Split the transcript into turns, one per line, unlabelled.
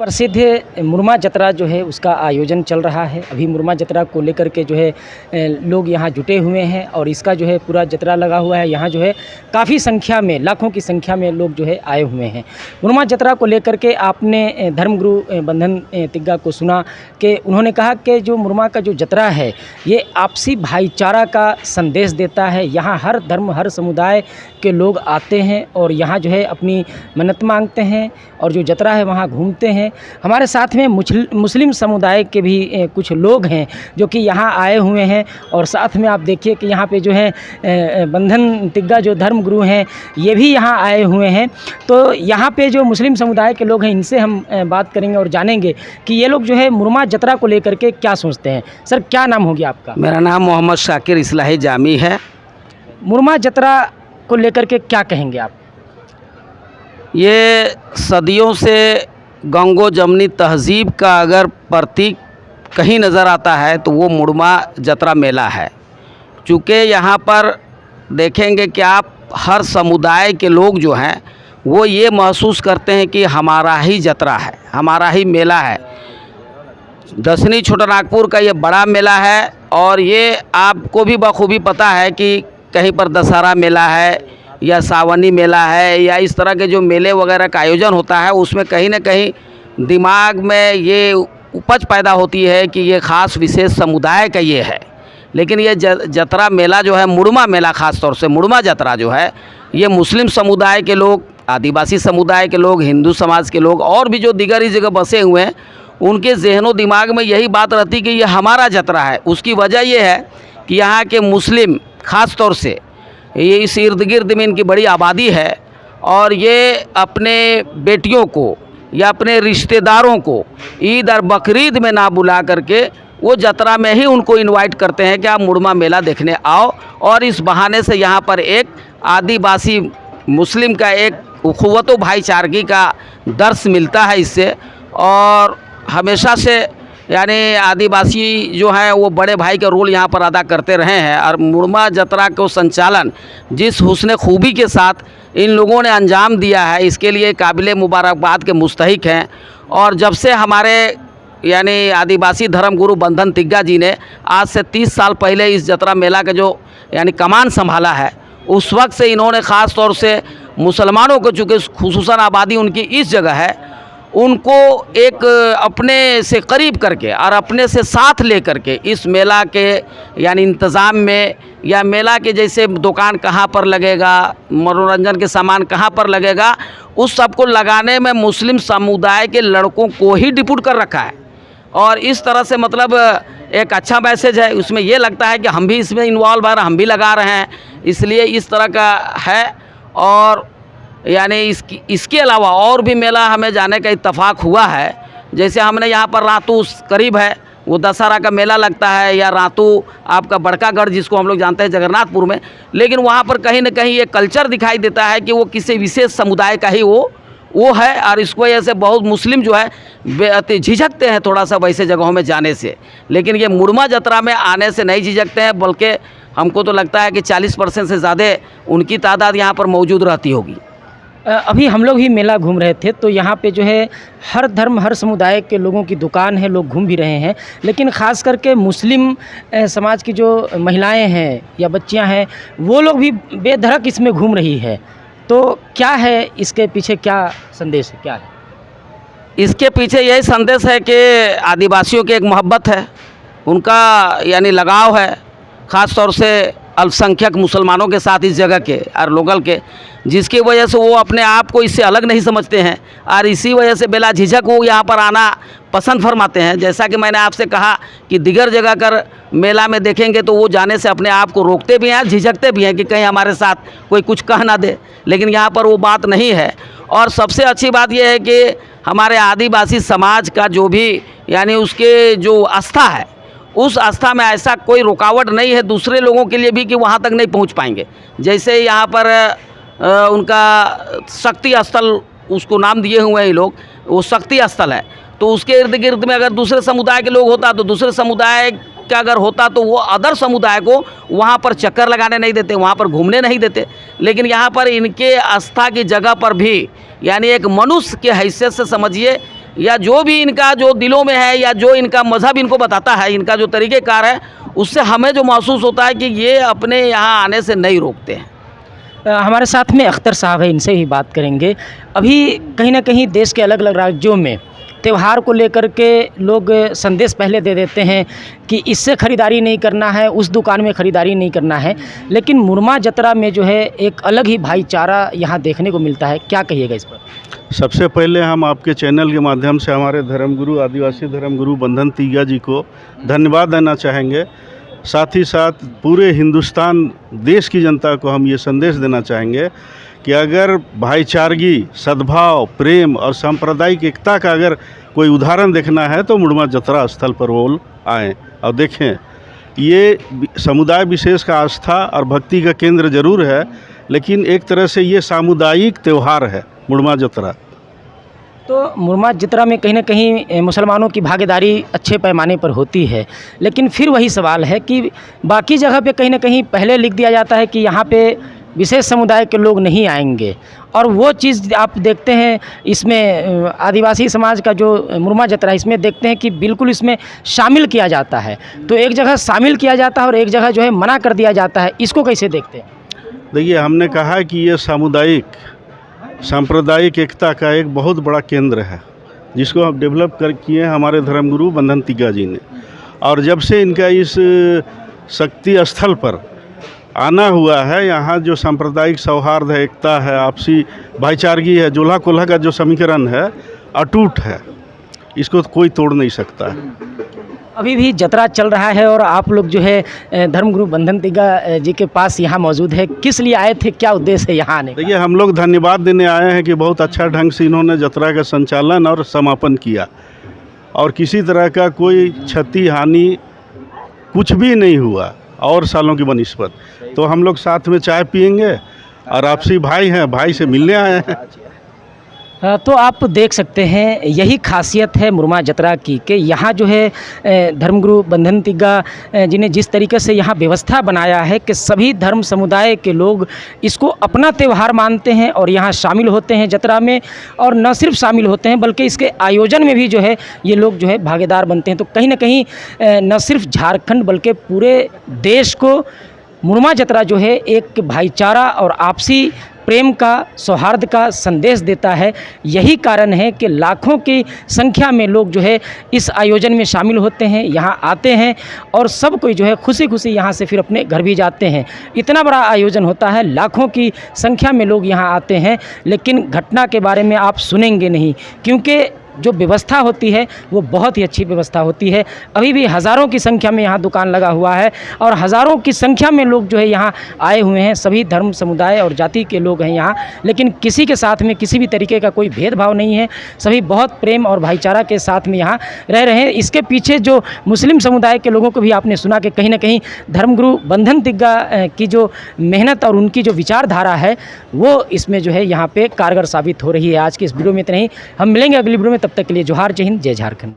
प्रसिद्ध मुरमा जतरा जो है उसका आयोजन चल रहा है। अभी मुरमा जतरा को लेकर के जो है लोग यहाँ जुटे हुए हैं और इसका जो है पूरा जतरा लगा हुआ है। यहाँ जो है काफ़ी संख्या में, लाखों की संख्या में लोग जो है आए हुए हैं। मुरमा जतरा को लेकर के आपने धर्मगुरु बंधन तिग्गा को सुना कि उन्होंने कहा कि जो मुरमा का जो जतरा है ये आपसी भाईचारा का संदेश देता है। यहाँ हर धर्म, हर समुदाय के लोग आते हैं और यहाँ जो है अपनी मन्नत मांगते हैं और जो जतरा है वहाँ घूमते हैं। हमारे साथ में मुस्लिम समुदाय के भी कुछ लोग हैं जो कि यहाँ आए हुए हैं और साथ में आप देखिए कि यहाँ पे जो है बंधन तिग्गा जो धर्म गुरु हैं ये भी यहाँ आए हुए हैं। तो यहाँ पे जो मुस्लिम समुदाय के लोग हैं इनसे हम बात करेंगे और जानेंगे कि ये लोग जो है मुरमा जतरा को लेकर के क्या सोचते हैं। सर, क्या नाम हो गया आपका?
मेरा नाम मोहम्मद शाकिर इस्लाही जामी है।
मुरमा जतरा को लेकर के क्या कहेंगे आप?
ये सदियों से गंगो जमनी तहज़ीब का अगर प्रतीक कहीं नज़र आता है तो वो मुरमा जतरा मेला है। चूँकि यहाँ पर देखेंगे कि आप हर समुदाय के लोग जो हैं वो ये महसूस करते हैं कि हमारा ही जतरा है, हमारा ही मेला है। दसनी छोटानागपुर का ये बड़ा मेला है और ये आपको भी बखूबी पता है कि कहीं पर दशहरा मेला है या सावनी मेला है या इस तरह के जो मेले वगैरह का आयोजन होता है उसमें कहीं ना कहीं दिमाग में ये उपज पैदा होती है कि ये ख़ास विशेष समुदाय का ये है। लेकिन ये जतरा मेला जो है, मुरमा मेला ख़ास तौर से मुरमा जतरा जो है, ये मुस्लिम समुदाय के लोग, आदिवासी समुदाय के लोग, हिंदू समाज के लोग और भी जो दीगर इस जगह बसे हुए हैं उनके जहनो दिमाग में यही बात रहती कि ये हमारा जतरा है। उसकी वजह ये है कि यहाँ के मुस्लिम ख़ास तौर से ये इस इर्द गिर्द में इनकी बड़ी आबादी है और ये अपने बेटियों को या अपने रिश्तेदारों को ईद और बकरीद में ना बुला करके वो जतरा में ही उनको इनवाइट करते हैं कि आप मुरमा मेला देखने आओ। और इस बहाने से यहाँ पर एक आदिवासी मुस्लिम का एक उखुवत भाईचारगी का दर्श मिलता है इससे। और हमेशा से यानी आदिवासी जो हैं वो बड़े भाई का रोल यहाँ पर अदा करते रहे हैं और मुरमा जतरा को संचालन जिस हुस्न खूबी के साथ इन लोगों ने अंजाम दिया है इसके लिए काबिल मुबारकबाद के मुस्तहिक हैं। और जब से हमारे यानी आदिवासी धर्मगुरु बंधन तिग्गा जी ने आज से 30 साल पहले इस जतरा मेला का जो यानी कमान संभाला है, उस वक्त से इन्होंने ख़ास तौर से मुसलमानों को, चूँकि खुसूसन आबादी उनकी इस जगह है, उनको एक अपने से करीब करके और अपने से साथ ले करके इस मेला के यानी इंतज़ाम में या मेला के जैसे दुकान कहाँ पर लगेगा, मनोरंजन के सामान कहाँ पर लगेगा, उस सब को लगाने में मुस्लिम समुदाय के लड़कों को ही डिप्यूट कर रखा है। और इस तरह से मतलब एक अच्छा मैसेज है। उसमें ये लगता है कि हम भी इसमें इन्वॉल्व हैं, हम भी लगा रहे हैं, इसलिए इस तरह का है। और यानी इसके अलावा और भी मेला हमें जाने का इत्तेफाक हुआ है। जैसे हमने यहाँ पर रातू करीब है, वो दशहरा का मेला लगता है, या रातू आपका बड़कागढ़ जिसको हम लोग जानते हैं जगन्नाथपुर में। लेकिन वहाँ पर कहीं ना कहीं ये कल्चर दिखाई देता है कि वो किसी विशेष समुदाय का ही वो है। और इसको वजह से बहुत मुस्लिम जो है झिझकते हैं थोड़ा सा वैसे जगहों में जाने से। लेकिन ये मुरमा जतरा में आने से नहीं झिझकते हैं, बल्कि हमको तो लगता है कि 40% से ज़्यादा उनकी तादाद यहाँ पर मौजूद रहती होगी।
अभी हम लोग ही मेला घूम रहे थे तो यहाँ पे जो है हर धर्म, हर समुदाय के लोगों की दुकान है, लोग घूम भी रहे हैं। लेकिन ख़ास करके मुस्लिम समाज की जो महिलाएं हैं या बच्चियां हैं वो लोग भी बेधड़क इसमें घूम रही है। तो क्या है इसके पीछे, क्या संदेश है, क्या है?
इसके पीछे यही संदेश है कि आदिवासियों की एक मोहब्बत है, उनका यानी लगाव है ख़ास तौर से अल्पसंख्यक मुसलमानों के साथ इस जगह के और लोकल के, जिसकी वजह से वो अपने आप को इससे अलग नहीं समझते हैं और इसी वजह से बेला झिझक वो यहाँ पर आना पसंद फरमाते हैं। जैसा कि मैंने आपसे कहा कि दिगर जगह कर मेला में देखेंगे तो वो जाने से अपने आप को रोकते भी हैं, झिझकते भी हैं कि कहीं हमारे साथ कोई कुछ कह ना दे। लेकिन यहाँ पर वो बात नहीं है। और सबसे अच्छी बात यह है कि हमारे आदिवासी समाज का जो भी यानी उसके जो आस्था है, उस आस्था में ऐसा कोई रुकावट नहीं है दूसरे लोगों के लिए भी कि वहाँ तक नहीं पहुँच पाएंगे। जैसे यहाँ पर उनका शक्ति स्थल उसको नाम दिए हुए हैं ये लोग, वो शक्ति स्थल है। तो उसके इर्द गिर्द में अगर दूसरे समुदाय के लोग होता तो दूसरे समुदाय का अगर होता तो वो अदर समुदाय को वहाँ पर चक्कर लगाने नहीं देते, वहाँ पर घूमने नहीं देते। लेकिन यहाँ पर इनके आस्था की जगह पर भी यानी एक मनुष्य के हैसियत से समझिए या जो भी इनका जो दिलों में है या जो इनका मज़हब इनको बताता है, इनका जो तरीक़ेकार है, उससे हमें जो महसूस होता है कि ये अपने यहाँ आने से नहीं रोकते हैं।
हमारे साथ में अख्तर साहब है, इनसे ही बात करेंगे। अभी कहीं ना कहीं देश के अलग अलग राज्यों में त्यौहार को लेकर के लोग संदेश पहले दे देते हैं कि इससे ख़रीदारी नहीं करना है, उस दुकान में ख़रीदारी नहीं करना है, लेकिन मुरमा जतरा में जो है एक अलग ही भाईचारा यहाँ देखने को मिलता है। क्या कहिएगा इस पर?
सबसे पहले हम आपके चैनल के माध्यम से हमारे धर्मगुरु, आदिवासी धर्मगुरु बंधन तिग्गा जी को धन्यवाद देना चाहेंगे। साथ ही साथ पूरे हिंदुस्तान देश की जनता को हम ये संदेश देना चाहेंगे कि अगर भाईचारगी, सद्भाव, प्रेम और सांप्रदायिक एकता का अगर कोई उदाहरण देखना है तो मुड़मा जतरा स्थल पर वो आएँ और देखें। ये समुदाय विशेष का आस्था और भक्ति का केंद्र जरूर है, लेकिन एक तरह से ये सामुदायिक त्यौहार है मुड़मा जतरा।
तो मुरमा जतरा में कहीं ना कहीं मुसलमानों की भागीदारी अच्छे पैमाने पर होती है, लेकिन फिर वही सवाल है कि बाकी जगह पे कहीं ना कहीं पहले लिख दिया जाता है कि यहाँ पे विशेष समुदाय के लोग नहीं आएंगे, और वो चीज़ आप देखते हैं इसमें आदिवासी समाज का जो मुरमा जतरा, इसमें देखते हैं कि बिल्कुल इसमें शामिल किया जाता है। तो एक जगह शामिल किया जाता है और एक जगह जो है मना कर दिया जाता है, इसको कैसे देखते हैं?
देखिए, हमने कहा कि ये सामुदायिक सांप्रदायिक एकता का एक बहुत बड़ा केंद्र है, जिसको हम डेवलप कर किए हमारे धर्मगुरु बंधन तिग्गा जी ने। और जब से इनका इस शक्ति स्थल पर आना हुआ है, यहाँ जो सांप्रदायिक सौहार्द है, एकता है, आपसी भाईचारगी है, जोला कोल्हा का जो समीकरण है, अटूट है, इसको कोई तोड़ नहीं सकता है।
अभी भी जतरा चल रहा है और आप लोग जो है धर्मगुरु बंधन तिग्गा जी के पास यहाँ मौजूद है। किस लिए आए थे, क्या उद्देश्य है यहाँ आने का?
देखिए, हम लोग धन्यवाद देने आए हैं कि बहुत अच्छा ढंग से इन्होंने जतरा का संचालन और समापन किया, और किसी तरह का कोई क्षति हानि कुछ भी नहीं हुआ और सालों की बनिस्बत। तो हम लोग साथ में चाय पियेंगे और आपसी भाई हैं, भाई से मिलने आए हैं।
तो आप देख सकते हैं, यही खासियत है मुरमा जतरा की कि यहाँ जो है धर्मगुरु बंधन तिग्गा जी ने जिस तरीके से यहाँ व्यवस्था बनाया है कि सभी धर्म समुदाय के लोग इसको अपना त्यौहार मानते हैं और यहाँ शामिल होते हैं जतरा में, और न सिर्फ शामिल होते हैं बल्कि इसके आयोजन में भी जो है ये लोग जो है भागीदार बनते हैं। तो कहीं ना कहीं न सिर्फ झारखंड बल्कि पूरे देश को मुरमा जतरा जो है एक भाईचारा और आपसी प्रेम का, सौहार्द का संदेश देता है। यही कारण है कि लाखों की संख्या में लोग जो है इस आयोजन में शामिल होते हैं, यहाँ आते हैं, और सब कोई जो है खुशी खुशी यहाँ से फिर अपने घर भी जाते हैं। इतना बड़ा आयोजन होता है, लाखों की संख्या में लोग यहाँ आते हैं, लेकिन घटना के बारे में आप सुनेंगे नहीं, क्योंकि जो व्यवस्था होती है वो बहुत ही अच्छी व्यवस्था होती है। अभी भी हज़ारों की संख्या में यहाँ दुकान लगा हुआ है और हज़ारों की संख्या में लोग जो है यहाँ आए हुए हैं। सभी धर्म समुदाय और जाति के लोग हैं यहाँ, लेकिन किसी के साथ में किसी भी तरीके का कोई भेदभाव नहीं है। सभी बहुत प्रेम और भाईचारा के साथ में यहाँ रह रहे हैं। इसके पीछे जो मुस्लिम समुदाय के लोगों को भी आपने सुना कि कहीं ना कहीं धर्मगुरु बंधन तिग्गा की जो मेहनत और उनकी जो विचारधारा है वो इसमें जो है यहाँ पे कारगर साबित हो रही है। आज की इस वीडियो में इतना ही, हम मिलेंगे अगली वीडियो में। तब तक के लिए जोहार, जय हिंद, जय झारखंड।